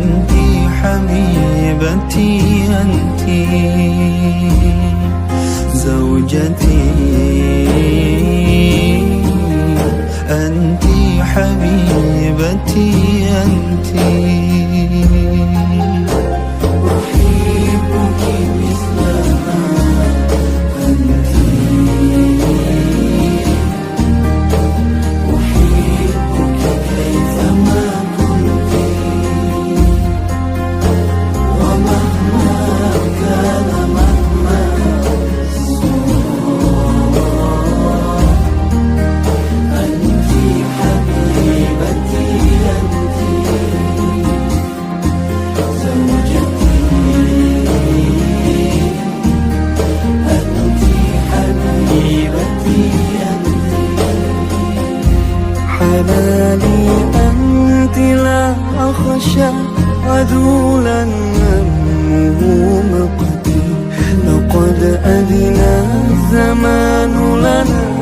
أنت حبيبتي أنت زوجتي أنت حبيبتي أنت أحبك مثلما أنت أحبك كيفما كنت ومهما كان مهما أنت حبيبتي أنت زوجتي أنت حبيبتي أنت حلالي أنت لا أخشى عدولا همه مقتي لقد أذن الزمان لنا